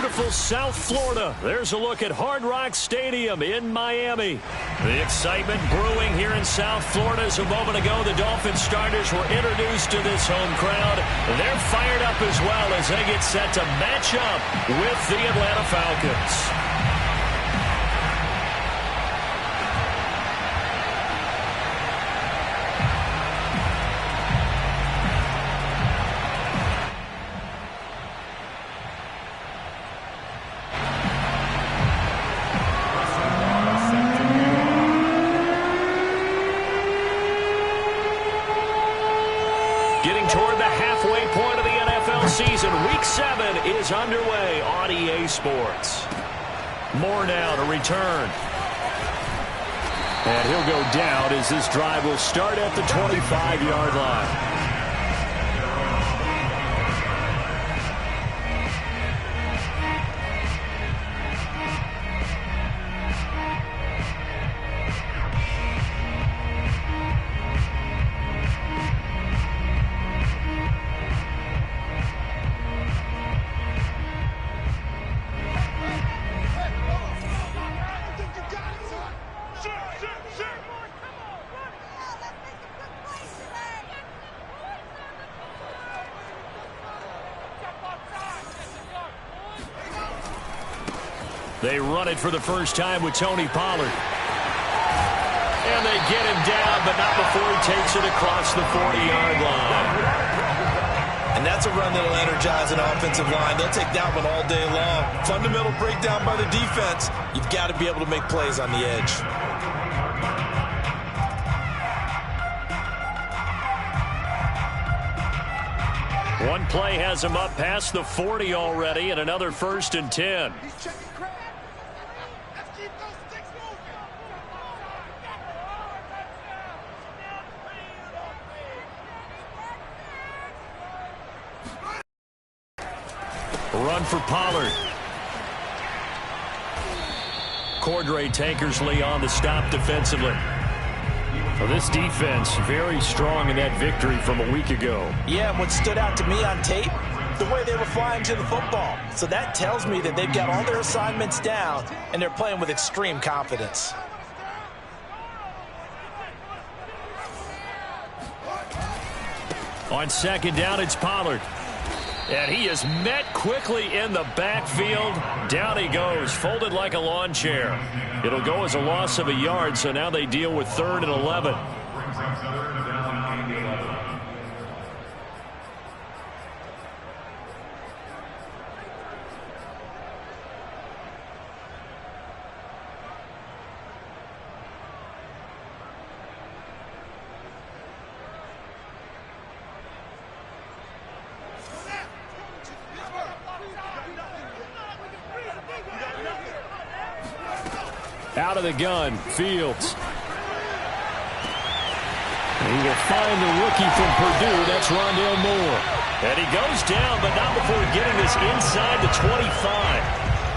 beautiful South Florida. There's a look at Hard Rock Stadium in Miami. The excitement brewing here in South Florida as a moment ago. The Dolphins starters were introduced to this home crowd. They're fired up as well as they get set to match up with the Atlanta Falcons. Season Week 7 is underway on EA Sports. Moore now to return. And he'll go down as this drive will start at the 25-yard line. They run it for the first time with Tony Pollard. And they get him down, but not before he takes it across the 40-yard line. And that's a run that'll energize an offensive line. They'll take that one all day long. Fundamental breakdown by the defense. You've got to be able to make plays on the edge. One play has him up past the 40 already, and another 1st and 10. Run for Pollard. Cordray Tankersley on the stop defensively. Well, this defense very strong in that victory from a week ago. Yeah, and what stood out to me on tape, the way they were flying to the football. So that tells me that they've got all their assignments down, and they're playing with extreme confidence. On 2nd down, it's Pollard. And he is met quickly in the backfield. Down he goes, folded like a lawn chair. It'll go as a loss of a yard, so now they deal with 3rd and 11. Out of the gun, Fields. He will find the rookie from Purdue. That's Rondale Moore. And he goes down, but not before getting this inside the 25.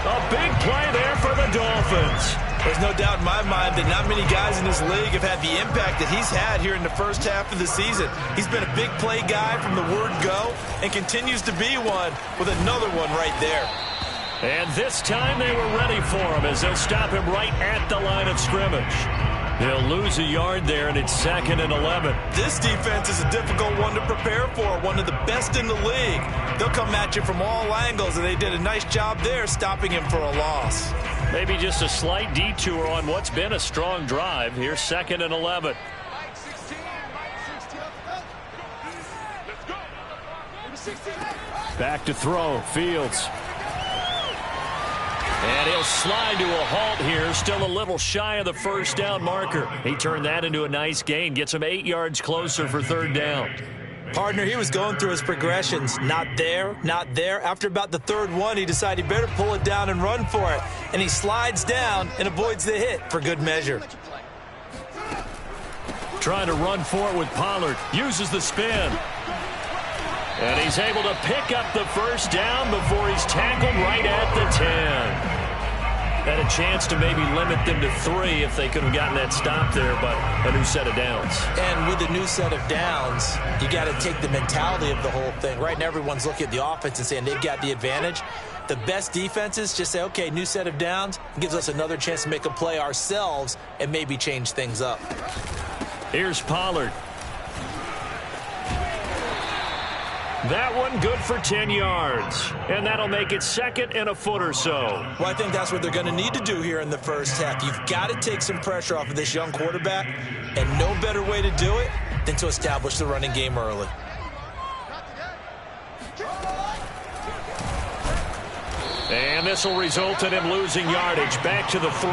A big play there for the Dolphins. There's no doubt in my mind that not many guys in this league have had the impact that he's had here in the first half of the season. He's been a big play guy from the word go and continues to be one with another one right there. And this time they were ready for him as they'll stop him right at the line of scrimmage. They'll lose a yard there, and it's 2nd and 11. This defense is a difficult one to prepare for, one of the best in the league. They'll come at you from all angles, and they did a nice job there stopping him for a loss. Maybe just a slight detour on what's been a strong drive. Here's 2nd and 11. Back to throw, Fields. And he'll slide to a halt here, still a little shy of the 1st down marker. He turned that into a nice gain, gets him 8 yards closer for 3rd down. Partner, he was going through his progressions. Not there, not there. After about the 3rd one, he decided he better pull it down and run for it. And he slides down and avoids the hit for good measure. Trying to run for it with Pollard. Uses the spin. And he's able to pick up the 1st down before he's tackled right at the 10. Had a chance to maybe limit them to 3 if they could have gotten that stop there, but a new set of downs. And with a new set of downs, you got to take the mentality of the whole thing. Right now, everyone's looking at the offense and saying they've got the advantage. The best defenses just say, okay, new set of downs, gives us another chance to make a play ourselves and maybe change things up. Here's Pollard. That one good for 10 yards. And that'll make it 2nd and a foot or so. Well, I think that's what they're going to need to do here in the first half. You've got to take some pressure off of this young quarterback, and no better way to do it than to establish the running game early. And this will result in him losing yardage back to the 3.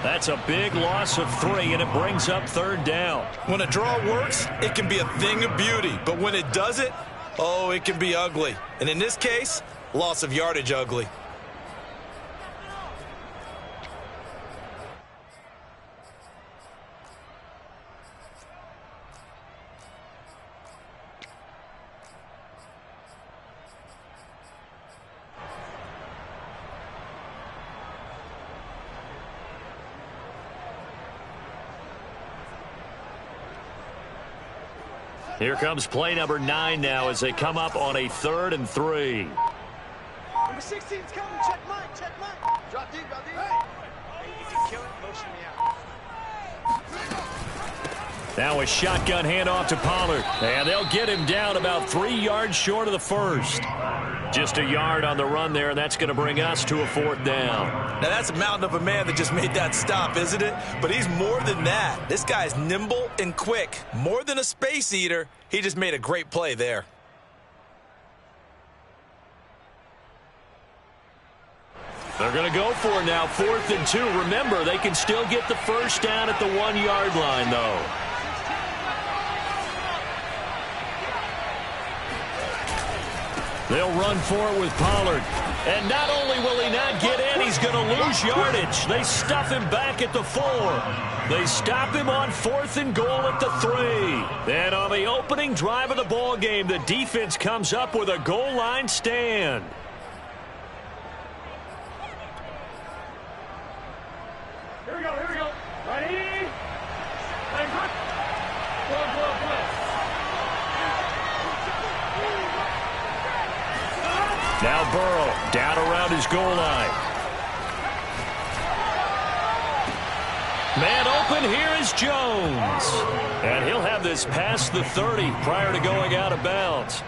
That's a big loss of 3, and it brings up 3rd down. When a draw works, it can be a thing of beauty. But when it doesn't, oh, it can be ugly. And in this case, loss of yardage ugly. Here comes play number 9 now as they come up on a 3rd and 3. Number 16's coming. Check Mike. Check Mike. Drop deep. Drop deep. Hey, you can kill it. Motion me out. Now a shotgun handoff to Pollard. And they'll get him down about 3 yards short of the first. Just a yard on the run there, and that's going to bring us to a 4th down. Now, that's a mountain of a man that just made that stop, isn't it? But he's more than that. This guy's nimble and quick. More than a space eater, he just made a great play there. They're going to go for it now, 4th and 2. Remember, they can still get the first down at the 1-yard line, though. They'll run for it with Pollard. And not only will he not get in, he's going to lose yardage. They stuff him back at the 4. They stop him on 4th and goal at the 3. And on the opening drive of the ball game, the defense comes up with a goal line stand. Here we go. Here we go. Ready? And good. Now Burrow down around his goal line. Man open, here is Jones. And he'll have this past the 30 prior to going out of bounds.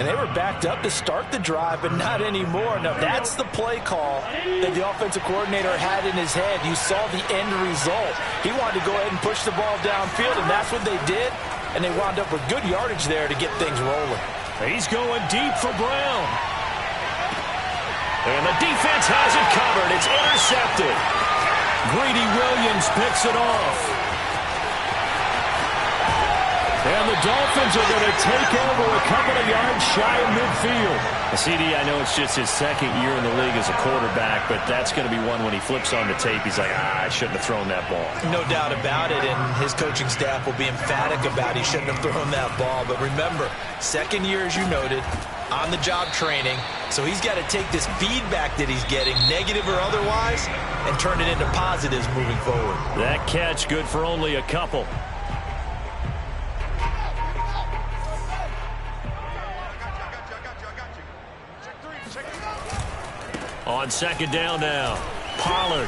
And they were backed up to start the drive, but not anymore. Now, that's the play call that the offensive coordinator had in his head. You saw the end result. He wanted to go ahead and push the ball downfield, and that's what they did. And they wound up with good yardage there to get things rolling. He's going deep for Brown. And the defense has it covered. It's intercepted. Greedy Williams picks it off. And the Dolphins are going to take over a couple of yards shy of midfield. CD, I know it's just his 2nd year in the league as a quarterback, but that's going to be one when he flips on the tape. He's like, I shouldn't have thrown that ball. No doubt about it, and his coaching staff will be emphatic about he shouldn't have thrown that ball. But remember, 2nd year, as you noted, on-the-job training. So he's got to take this feedback that he's getting, negative or otherwise, and turn it into positives moving forward. That catch good for only a couple. On 2nd down now, Pollard.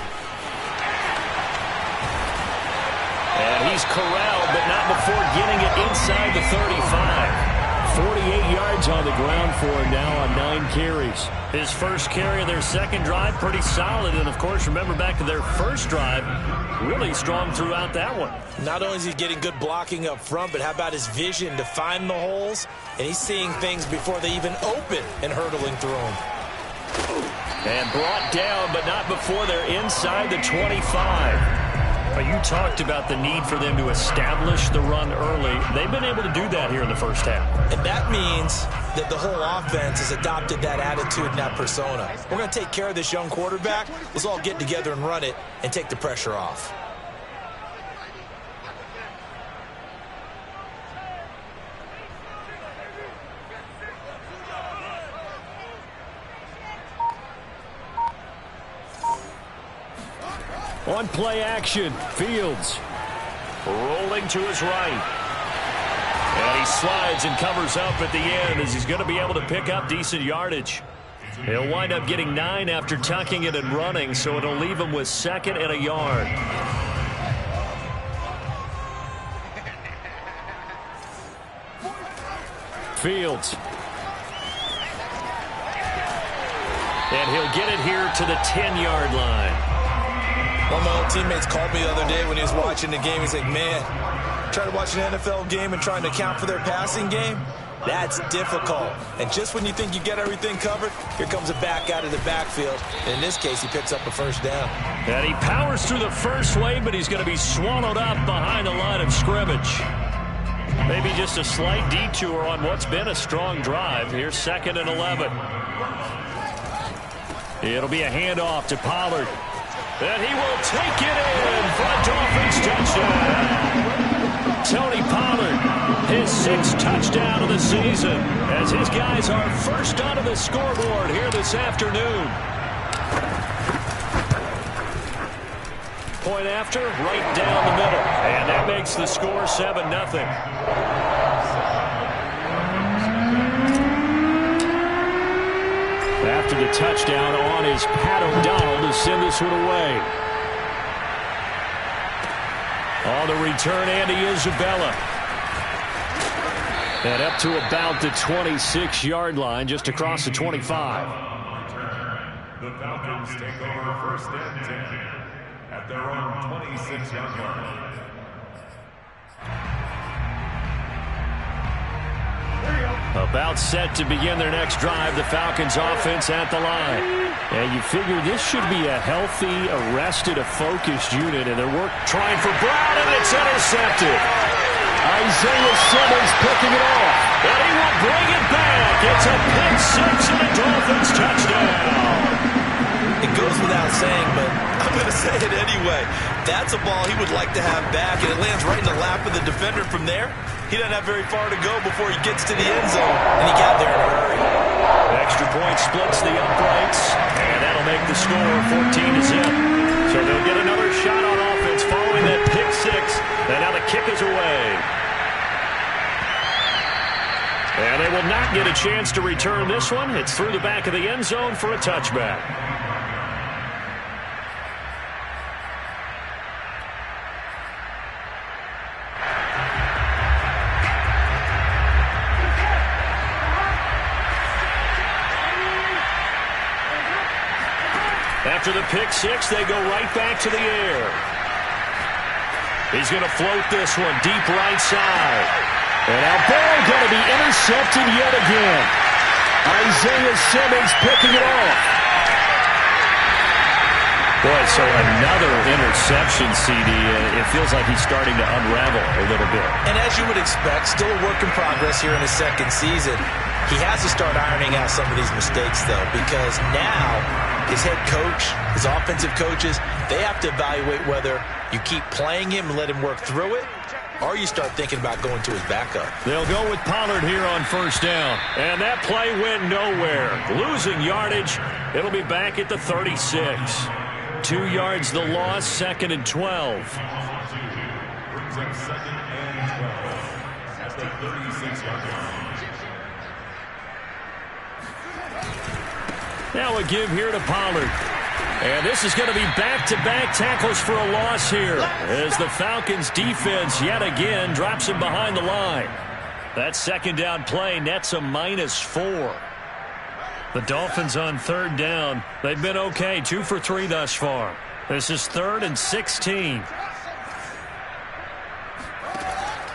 And he's corralled, but not before getting it inside the 35. 48 yards on the ground for him now on 9 carries. His first carry of their 2nd drive, pretty solid. And, of course, remember back to their first drive, really strong throughout that one. Not only is he getting good blocking up front, but how about his vision to find the holes? And he's seeing things before they even open and hurdling through them. And brought down, but not before they're inside the 25. You talked about the need for them to establish the run early. They've been able to do that here in the first half. And that means that the whole offense has adopted that attitude and that persona. We're going to take care of this young quarterback. Let's all get together and run it and take the pressure off. On play action, Fields rolling to his right. And he slides and covers up at the end as he's going to be able to pick up decent yardage. He'll wind up getting 9 after tucking it and running, so it'll leave him with 2nd and a yard. Fields. And he'll get it here to the 10-yard line. One of my old teammates called me the other day when he was watching the game. He's like, man, trying to watch an NFL game and trying to account for their passing game, that's difficult. And just when you think you get everything covered, here comes a back out of the backfield. And in this case, he picks up a first down. And he powers through the first wave, but he's going to be swallowed up behind the line of scrimmage. Maybe just a slight detour on what's been a strong drive. Here's 2nd and 11. It'll be a handoff to Pollard. And he will take it in for a Dolphins touchdown. Tony Pollard, his 6th touchdown of the season, as his guys are first onto the scoreboard here this afternoon. Point after, right down the middle. And that makes the score 7-0. After the touchdown on is Pat O'Donnell to send this one away. On the return, Andy Isabella. And up to about the 26-yard line, just across the 25. The Falcons take over 1st and 10 at their own 26-yard line. About set to begin their next drive, the Falcons offense at the line. And you figure this should be a healthy, arrested, a focused unit, and they're trying for Brown, and it's intercepted. Isaiah Simmons picking it off, and he will bring it back. It's a pick 6 and a Dolphins touchdown. It goes without saying, but I'm going to say it anyway. That's a ball he would like to have back, and it lands right in the lap of the defender from there. He doesn't have very far to go before he gets to the end zone, and he got there in a hurry. Extra point splits the uprights, and that'll make the score 14-0. So they'll get another shot on offense following that pick 6, and now the kick is away. And they will not get a chance to return this one. It's through the back of the end zone for a touchback. After the pick 6, they go right back to the air. He's going to float this one deep right side. And now ball going to be intercepted yet again. Isaiah Simmons picking it off. Boy, so another interception, CD. It feels like he's starting to unravel a little bit. And as you would expect, still a work in progress here in his 2nd season. He has to start ironing out some of these mistakes, though, because now his head coach, his offensive coaches, they have to evaluate whether you keep playing him and let him work through it, or you start thinking about going to his backup. They'll go with Pollard here on 1st down. And that play went nowhere. Losing yardage. It'll be back at the 36. 2 yards the loss, 2nd and 12. Brings up 2nd and 12 at the 36-yard line. Now a give here to Pollard. And this is going to be back-to-back tackles for a loss here as the Falcons defense yet again drops him behind the line. That 2nd down play nets a -4. The Dolphins on 3rd down. They've been okay, 2 for 3 thus far. This is 3rd and 16.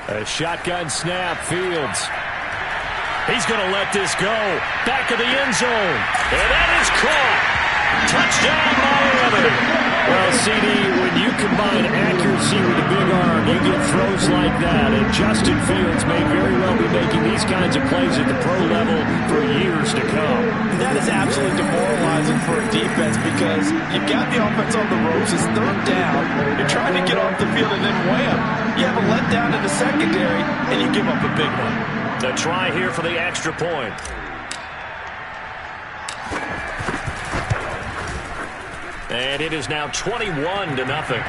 A shotgun snap, Fields. He's going to let this go. Back of the end zone. And that is caught. Touchdown, Miami. Well, CD, when you combine accuracy with a big arm, you get throws like that. And Justin Fields may very well be making these kinds of plays at the pro level for years to come. That is absolutely demoralizing for a defense because you've got the offense on the ropes. It's 3rd down. You're trying to get off the field and then wham. You have a letdown in the secondary, and you give up a big one. The try here for the extra point. And it is now 21-0.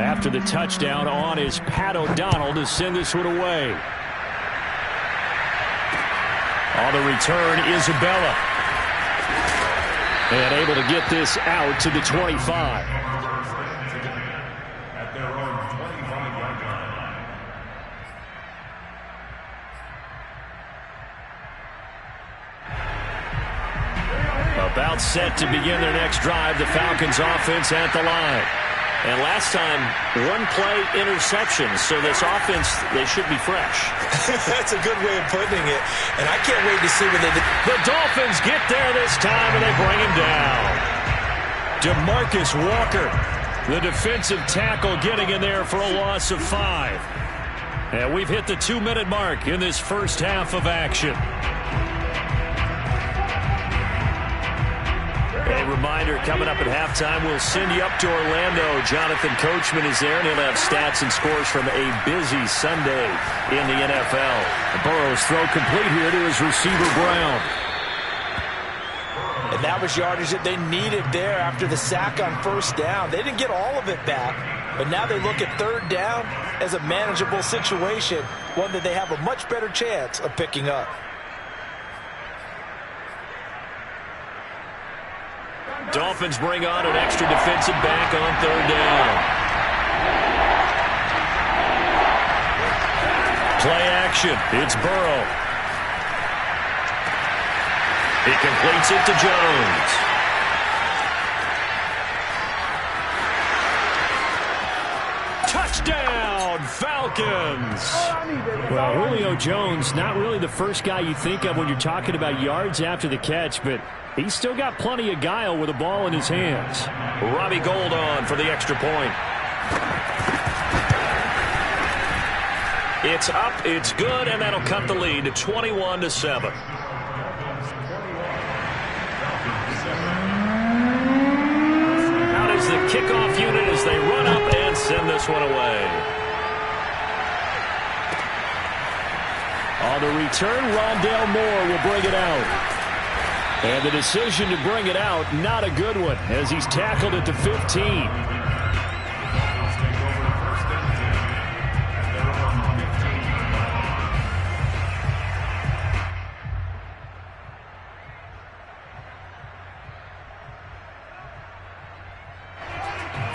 After the touchdown, on is Pat O'Donnell to send this one away. On the return, Isabella. And able to get this out to the 25. At their own 25-yard line. About set to begin their next drive, the Falcons offense at the line. And last time, one play interception, so this offense, they should be fresh. That's a good way of putting it, and I can't wait to see what they do. The Dolphins get there this time, and they bring him down. DeMarcus Walker, the defensive tackle, getting in there for a loss of 5. And we've hit the 2-minute mark in this first half of action. A reminder, coming up at halftime, we'll send you up to Orlando. Jonathan Coachman is there, and he'll have stats and scores from a busy Sunday in the NFL. Burrow's throw complete here to his receiver, Brown. And that was yardage that they needed there after the sack on first down. They didn't get all of it back, but now they look at third down as a manageable situation, one that they have a much better chance of picking up. Dolphins bring on an extra defensive back on third down. Play action. It's Burrow. He completes it to Jones. Touchdown, Falcons! Well, Julio Jones, not really the first guy you think of when you're talking about yards after the catch, but he's still got plenty of guile with a ball in his hands. Robbie Gould on for the extra point. It's up, it's good, and that'll cut the lead to 21-7. Out is the kickoff unit as they run up and send this one away. On the return, Rondale Moore will bring it out. And the decision to bring it out, not a good one, as he's tackled at the 15.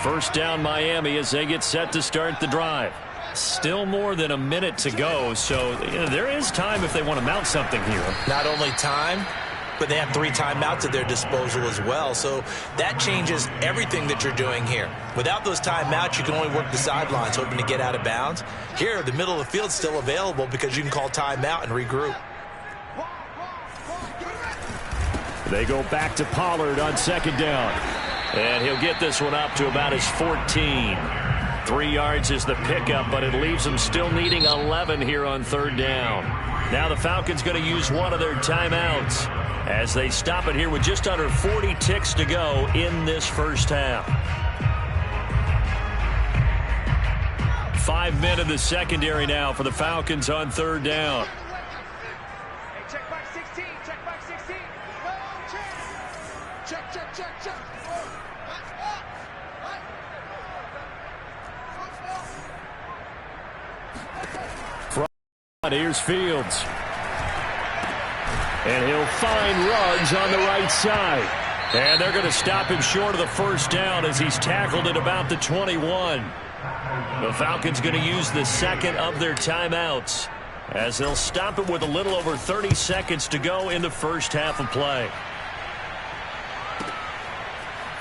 First down, Miami, as they get set to start the drive. Still more than a minute to go, so there is time if they want to mount something here. Not only time, but they have 3 timeouts at their disposal as well, so that changes everything that you're doing here. Without those timeouts, you can only work the sidelines, hoping to get out of bounds. Here, the middle of the field's still available because you can call timeout and regroup. They go back to Pollard on second down. And he'll get this one up to about his 14. 3 yards is the pickup, but it leaves them still needing 11 here on third down. Now the Falcons going to use one of their timeouts as they stop it here with just under 40 ticks to go in this first half. 5 men in the secondary now for the Falcons on third down. Hey, check back 16, check back 16. Check. Here's Fields. And he'll find Ruggs on the right side. And they're going to stop him short of the first down as he's tackled at about the 21. The Falcons going to use the second of their timeouts as they'll stop it with a little over 30 seconds to go in the first half of play.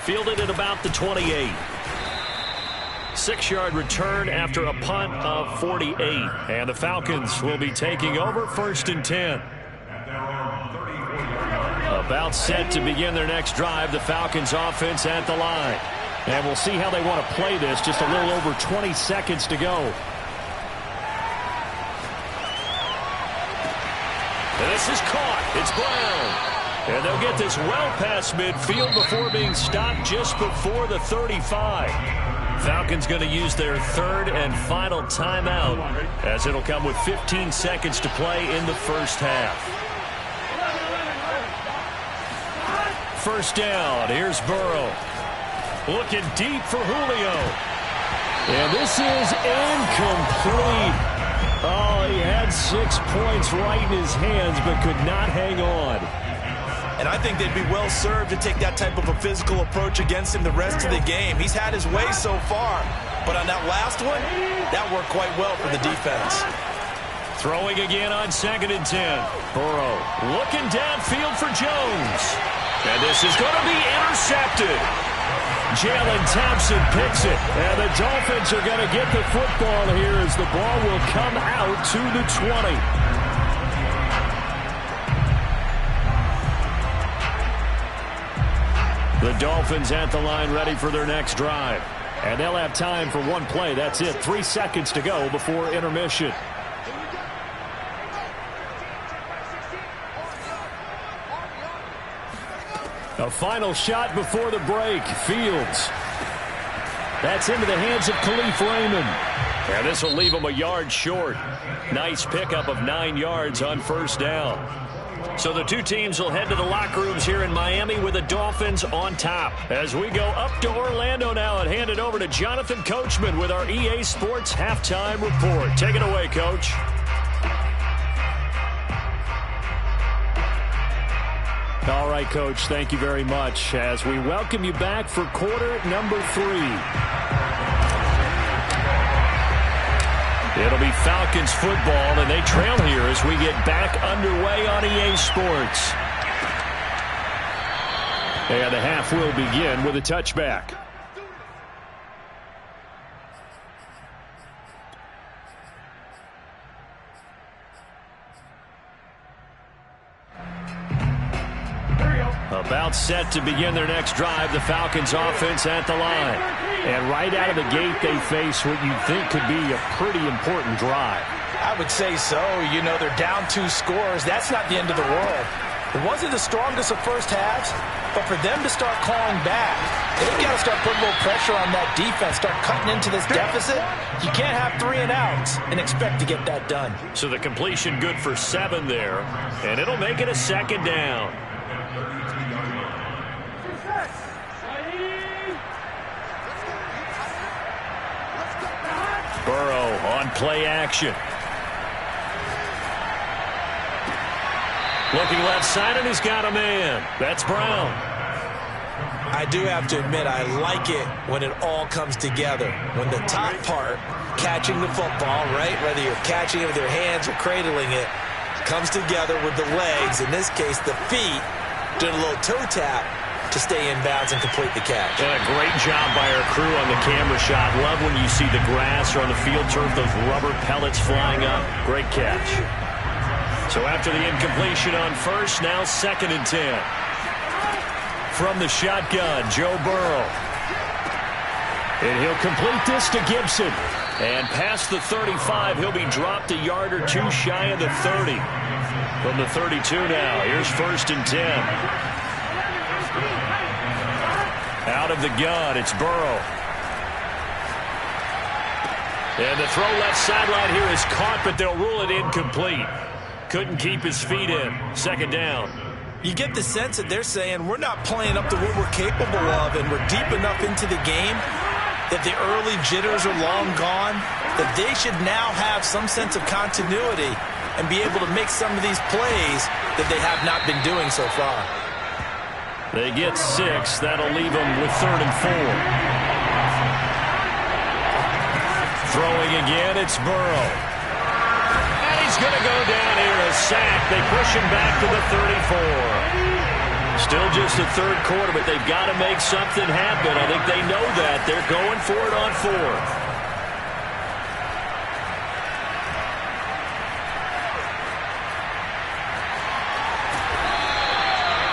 Fielded at about the 28. 6-yard return after a punt of 48. And the Falcons will be taking over first and 10. About set to begin their next drive, the Falcons offense at the line. And we'll see how they want to play this. Just a little over 20 seconds to go. This is caught. It's Brown. And they'll get this well past midfield before being stopped just before the 35. Falcons going to use their third and final timeout as it'll come with 15 seconds to play in the first half. First down. Here's Burrow. Looking deep for Julio. And this is incomplete. Oh, he had 6 points right in his hands but could not hang on. And I think they'd be well served to take that type of a physical approach against him the rest of the game. He's had his way so far. But on that last one, that worked quite well for the defense. Throwing again on 2nd and 10. Burrow looking downfield for Jones. And this is going to be intercepted. Jalen Thompson picks it. And the Dolphins are going to get the football here as the ball will come out to the 20. The Dolphins at the line ready for their next drive. And they'll have time for one play. That's it. 3 seconds to go before intermission. A final shot before the break. Fields. That's into the hands of Khalif Raymond. And this will leave him a yard short. Nice pickup of 9 yards on first down. So the two teams will head to the locker rooms here in Miami with the Dolphins on top. As we go up to Orlando now and hand it over to Jonathan Coachman with our EA Sports Halftime Report. Take it away, Coach. All right, Coach, thank you very much as we welcome you back for quarter number 3. It'll be Falcons football, and they trail here as we get back underway on EA Sports. And the half will begin with a touchback. About set to begin their next drive, the Falcons offense at the line. And right out of the gate, they face what you'd think could be a pretty important drive. I would say so. You know, they're down 2 scores. That's not the end of the world. It wasn't the strongest of first halves, but for them to start clawing back, they've got to start putting a little pressure on that defense, start cutting into this deficit. You can't have 3 and outs and expect to get that done. So the completion good for 7 there, and it'll make it a second down. Burrow on play action. Looking left side, and he's got a man. That's Brown. I do have to admit, I like it when it all comes together. When the top part, catching the football, right, whether you're catching it with your hands or cradling it, comes together with the legs, in this case the feet, doing a little toe tap to stay in bounds and complete the catch. And a great job by our crew on the camera shot. Love when you see the grass or on the field turf, those rubber pellets flying up. Great catch. So after the incompletion on first, now 2nd and 10. From the shotgun, Joe Burrow. And he'll complete this to Gibson. And past the 35, he'll be dropped a yard or 2 shy of the 30. From the 32 now, here's 1st and 10. Out of the gun, it's Burrow. And the throw left sideline here is caught, but they'll rule it incomplete. Couldn't keep his feet in. 2nd down. You get the sense that they're saying we're not playing up to what we're capable of, and we're deep enough into the game that the early jitters are long gone, that they should now have some sense of continuity and be able to make some of these plays that they have not been doing so far. They get 6. That'll leave them with 3rd and 4. Throwing again, it's Burrow. And he's going to go down here, a sack. They push him back to the 34. Still just the 3rd quarter, but they've got to make something happen. I think they know that. They're going for it on 4th.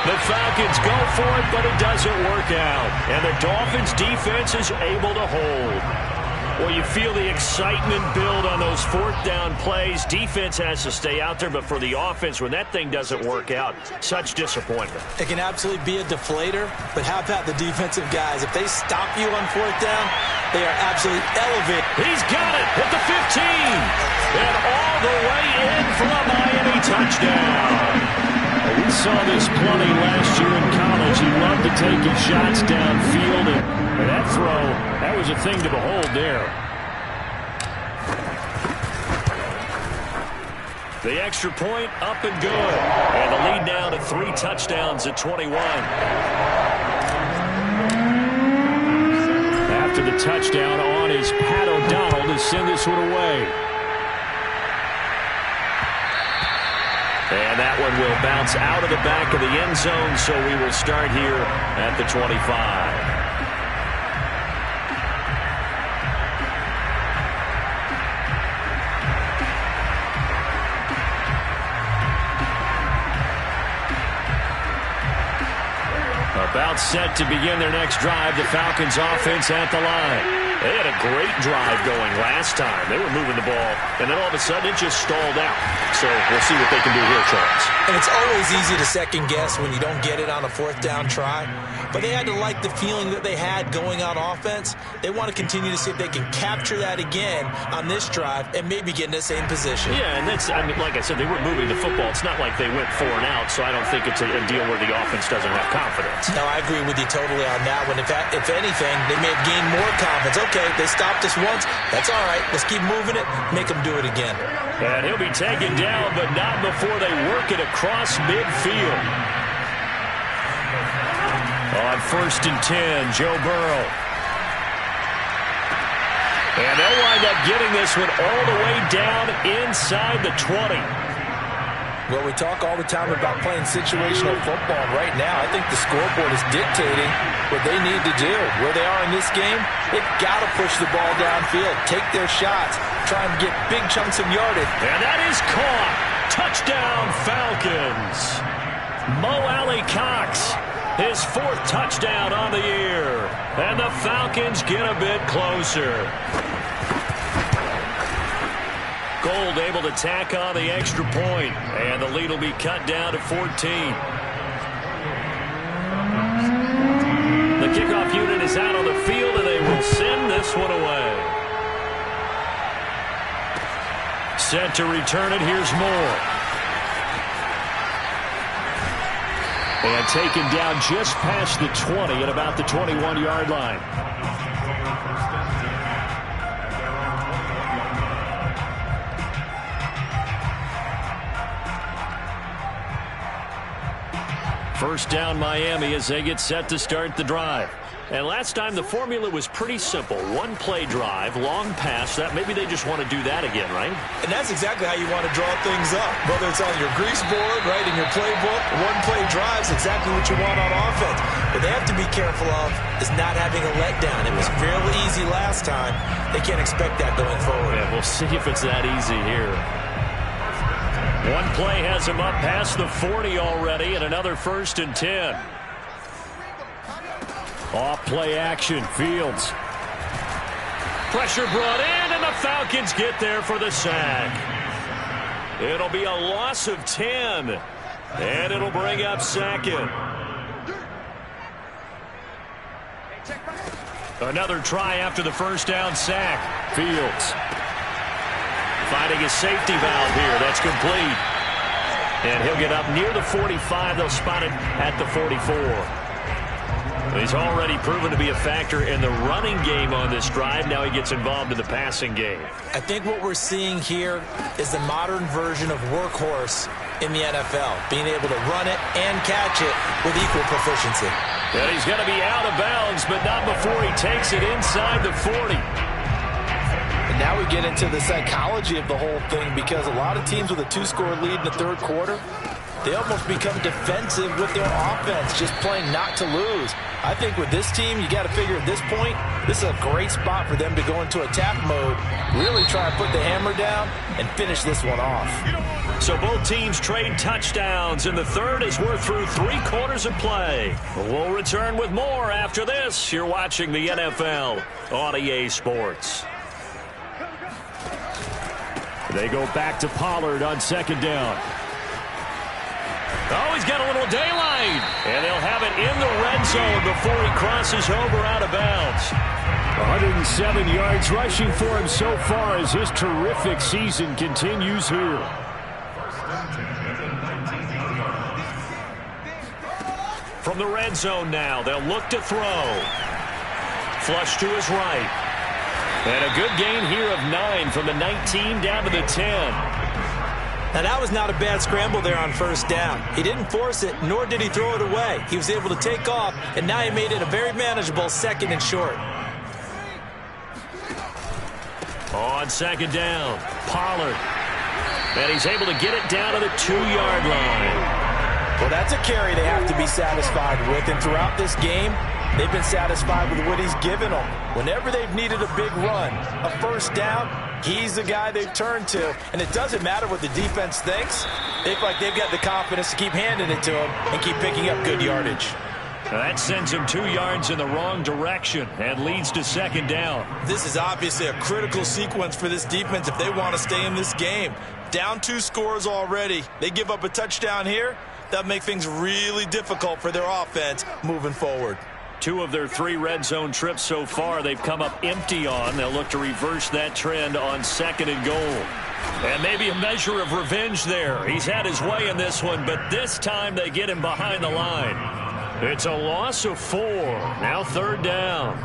The Falcons go for it, but it doesn't work out. And the Dolphins' defense is able to hold. Well, you feel the excitement build on those those fourth down plays, defense has to stay out there, but for the offense, when that thing doesn't work out, such disappointment. It can absolutely be a deflator, but how about the defensive guys? If they stop you on fourth down, they are absolutely elevated. He's got it at the 15, and all the way in for a Miami touchdown. We saw this plenty last year in college. He loved to take his shots downfield, and that throw, that was a thing to behold there. The extra point up and good. And the lead now to 3 touchdowns at 21. After the touchdown on is Pat O'Donnell to send this one away. And that one will bounce out of the back of the end zone, so we will start here at the 25. About set to begin their next drive, the Falcons offense at the line. They had a great drive going last time. They were moving the ball, and then all of a sudden it just stalled out. So we'll see what they can do here, Charles. And it's always easy to second guess when you don't get it on a fourth down try. But they had to like the feeling that they had going on offense. They want to continue to see if they can capture that again on this drive and maybe get in the same position. Yeah, and that's, I mean, like I said, they were moving the football. It's not like they went 4 and out, so I don't think it's a deal where the offense doesn't have confidence. No, I agree with you totally on that one. If anything, they may have gained more confidence. Okay, they stopped us once. That's all right. Let's keep moving it. Make them do it again. And he'll be taken down, but not before they work it across midfield. On 1st and 10, Joe Burrow. And they'll wind up getting this one all the way down inside the 20. Well, we talk all the time about playing situational football. Right now, I think the scoreboard is dictating what they need to do. Where they are in this game, they've got to push the ball downfield, take their shots, try and get big chunks of yardage. And that is caught. Touchdown, Falcons. Mo Alley-Cox, his 4th touchdown on the year. And the Falcons get a bit closer. Gold able to tack on the extra point, and the lead will be cut down to 14. The kickoff unit is out on the field, and they will send this one away. Set to return it, here's Moore. And taken down just past the 20 at about the 21-yard line. First down Miami as they get set to start the drive. And last time the formula was pretty simple. 1-play drive, long pass. That maybe they just want to do that again, right? And that's exactly how you want to draw things up. Whether it's on your grease board, right, in your playbook, 1-play drives, exactly what you want on offense. What they have to be careful of is not having a letdown. It was fairly easy last time. They can't expect that going forward. Yeah, we'll see if it's that easy here. 1 play has him up past the 40 already, and another 1st and 10. Off play action, Fields. Pressure brought in, and the Falcons get there for the sack. It'll be a loss of 10, and it'll bring up 2nd. Another try after the 1st down sack. Fields finding a safety valve here. That's complete. And he'll get up near the 45. They'll spot it at the 44. He's already proven to be a factor in the running game on this drive. Now he gets involved in the passing game. I think what we're seeing here is the modern version of workhorse in the NFL, being able to run it and catch it with equal proficiency. And he's going to be out of bounds, but not before he takes it inside the 40. And now we get into the psychology of the whole thing, because a lot of teams with a 2-score lead in the 3rd quarter, they almost become defensive with their offense, just playing not to lose. I think with this team, you got to figure at this point, this is a great spot for them to go into attack mode, really try to put the hammer down and finish this one off. So both teams trade touchdowns in the 3rd as we're through 3 quarters of play. We'll return with more after this. You're watching the NFL on EA Sports. They go back to Pollard on second down. Oh, he's got a little daylight. And they'll have it in the red zone before he crosses over out of bounds. 107 yards rushing for him so far as his terrific season continues here. From the red zone now, they'll look to throw. Flush to his right. And a good gain here of 9 from the 19 down to the 10. Now, that was not a bad scramble there on first down. He didn't force it, nor did he throw it away. He was able to take off, and now he made it a very manageable second and short. On second down, Pollard. And he's able to get it down to the 2-yard line. Well, that's a carry they have to be satisfied with, and throughout this game, they've been satisfied with what he's given them. Whenever they've needed a big run, a first down, he's the guy they've turned to. And it doesn't matter what the defense thinks. They feel like they've got the confidence to keep handing it to him and keep picking up good yardage. That sends him 2 yards in the wrong direction and leads to second down. This is obviously a critical sequence for this defense if they want to stay in this game. Down 2 scores already. They give up a touchdown here. That make things really difficult for their offense moving forward. 2 of their 3 red zone trips so far they've come up empty on. They'll look to reverse that trend on second and goal. And maybe a measure of revenge there. He's had his way in this one, but this time they get him behind the line. It's a loss of 4. Now third down.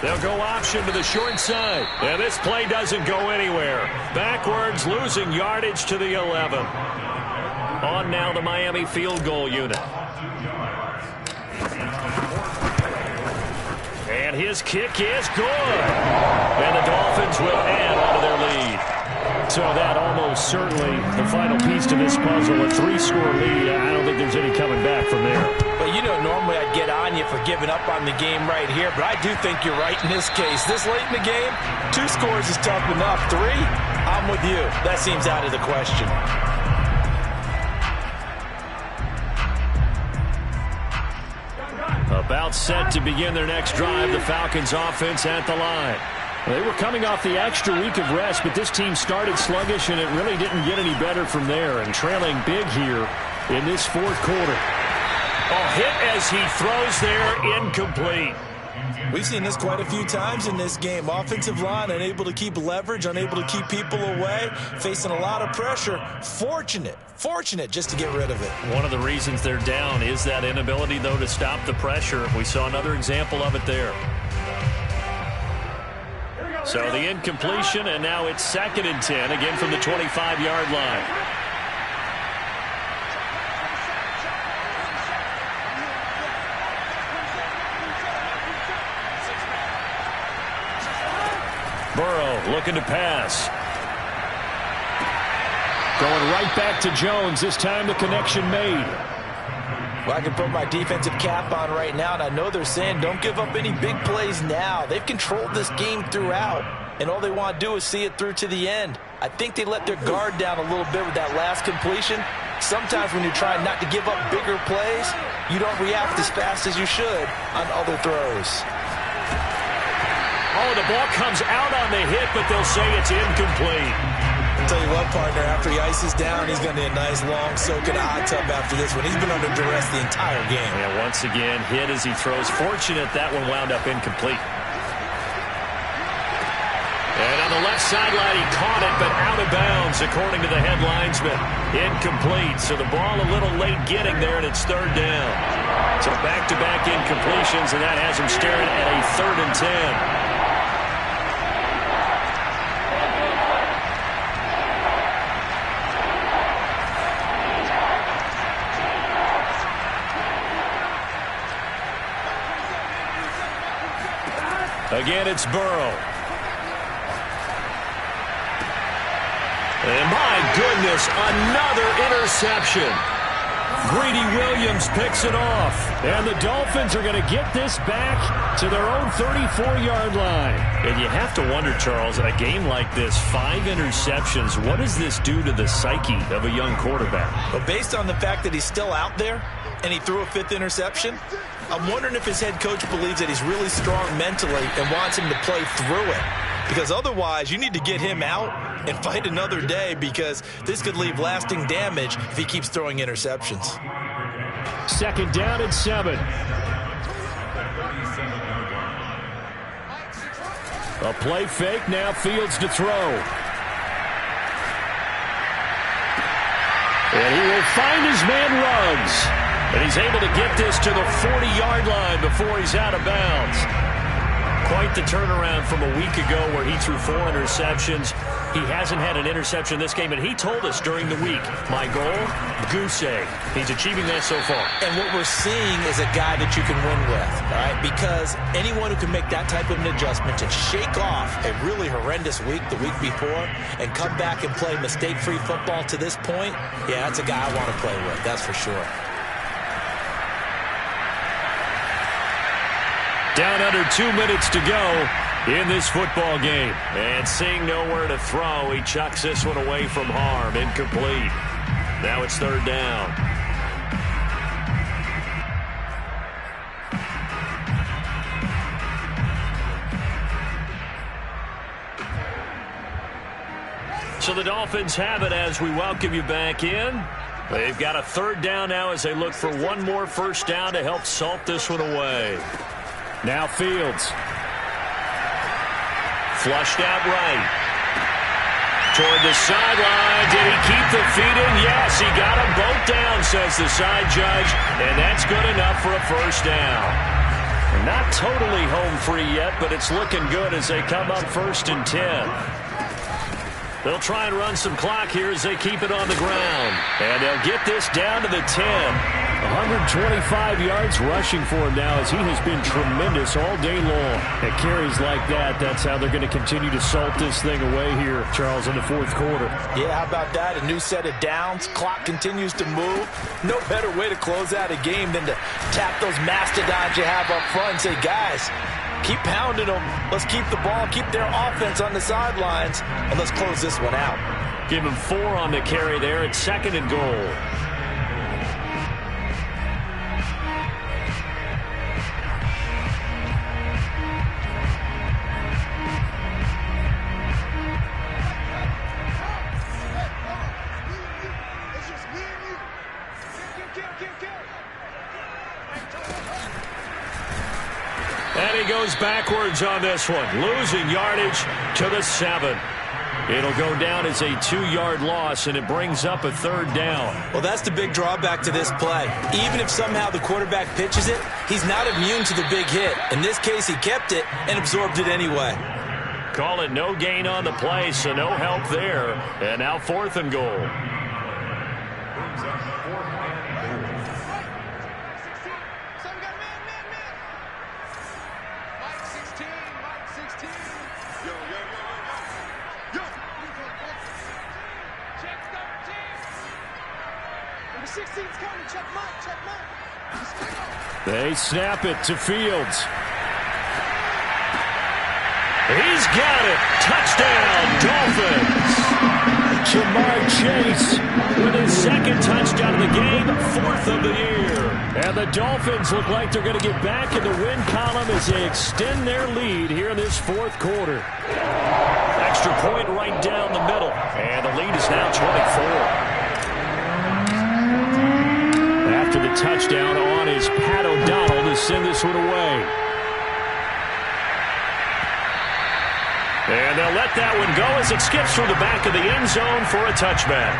They'll go option to the short side. And this play doesn't go anywhere. Backwards, losing yardage to the 11. On now the Miami field goal unit. And his kick is good. And the Dolphins will add on to their lead. So that almost certainly the final piece to this puzzle. A 3-score lead. I don't think there's any coming back from there. But you know, normally I'd get on you for giving up on the game right here, but I do think you're right in this case. This late in the game, 2 scores is tough enough. 3, I'm with you. That seems out of the question. About set to begin their next drive, the Falcons offense at the line. They were coming off the extra week of rest, but this team started sluggish, and it really didn't get any better from there. And trailing big here in this 4th quarter. A hit as he throws there, incomplete. We've seen this quite a few times in this game. Offensive line unable to keep leverage, unable to keep people away, facing a lot of pressure. Fortunate just to get rid of it. One of the reasons they're down is that inability, though, to stop the pressure. We saw another example of it there. So the incompletion, and now it's 2nd and 10, again from the 25-yard line. Burrow looking to pass. Going right back to Jones. This time the connection made. Well, I can put my defensive cap on right now, and I know they're saying don't give up any big plays now. They've controlled this game throughout, and all they want to do is see it through to the end. I think they let their guard down a little bit with that last completion. Sometimes when you're trying not to give up bigger plays, you don't react as fast as you should on other throws. Oh, the ball comes out on the hit, but they'll say it's incomplete. I'll tell you what, partner, after he ices down, he's going to need a nice long soak in the hot tub after this one. He's been under duress the entire game. And once again, hit as he throws. Fortunate that one wound up incomplete. And on the left sideline, he caught it, but out of bounds, according to the head linesman. Incomplete. So the ball a little late getting there, and it's 3rd down. So back-to-back incompletions, and that has him staring at a 3rd and 10. Again, it's Burrow. And my goodness, another interception. Greedy Williams picks it off. And the Dolphins are going to get this back to their own 34-yard line. And you have to wonder, Charles, a game like this, 5 interceptions, what does this do to the psyche of a young quarterback? But based on the fact that he's still out there and he threw a 5th interception, I'm wondering if his head coach believes that he's really strong mentally and wants him to play through it. Because otherwise, you need to get him out and fight another day, because this could leave lasting damage if he keeps throwing interceptions. 2nd down and 7. A play fake, now Fields to throw. And he will find his man Ruggs. And he's able to get this to the 40-yard line before he's out of bounds. Quite the turnaround from a week ago where he threw 4 interceptions. He hasn't had an interception this game, and he told us during the week, my goal, goose egg. He's achieving that so far. And what we're seeing is a guy that you can win with, all right? Because anyone who can make that type of an adjustment and shake off a really horrendous week the week before and come back and play mistake-free football to this point, yeah, that's a guy I want to play with, that's for sure. Down under 2 minutes to go in this football game. And seeing nowhere to throw, he chucks this one away from harm. Incomplete. Now it's 3rd down. So the Dolphins have it as we welcome you back in. They've got a 3rd down now as they look for one more 1st down to help salt this one away. Now Fields. Flushed out right. Toward the sideline. Did he keep the feet in? Yes, he got them both down, says the side judge. And that's good enough for a 1st down. Not totally home free yet, but it's looking good as they come up 1st and 10. They'll try and run some clock here as they keep it on the ground. And they'll get this down to the 10. 125 yards rushing for him now as he has been tremendous all day long. At carries like that, that's how they're going to continue to salt this thing away here, Charles, in the 4th quarter. Yeah, how about that? A new set of downs. Clock continues to move. No better way to close out a game than to tap those mastodons you have up front and say, guys, keep pounding them. Let's keep the ball, keep their offense on the sidelines, and let's close this one out. Give him 4 on the carry there at 2nd and goal. And he goes backwards on this one, losing yardage to the 7. It'll go down as a 2-yard loss, and it brings up a 3rd down. Well, that's the big drawback to this play. Even if somehow the quarterback pitches it, he's not immune to the big hit. In this case, he kept it and absorbed it anyway. Call it no gain on the play, so no help there. And now 4th and goal. They snap it to Fields. He's got it. Touchdown, Dolphins. Ja'Marr Chase with his 2nd touchdown of the game, 4th of the year. And the Dolphins look like they're going to get back in the win column as they extend their lead here in this 4th quarter. Extra point right down the middle. And the lead is now 24. After the touchdown on is Pat O'Donnell to send this one away. And they'll let that one go as it skips through the back of the end zone for a touchback.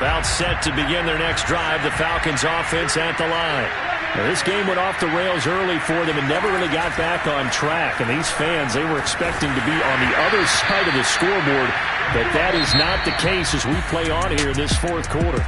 About set to begin their next drive, the Falcons offense at the line. Now, this game went off the rails early for them and never really got back on track. And these fans, they were expecting to be on the other side of the scoreboard, but that is not the case as we play on here in this 4th quarter.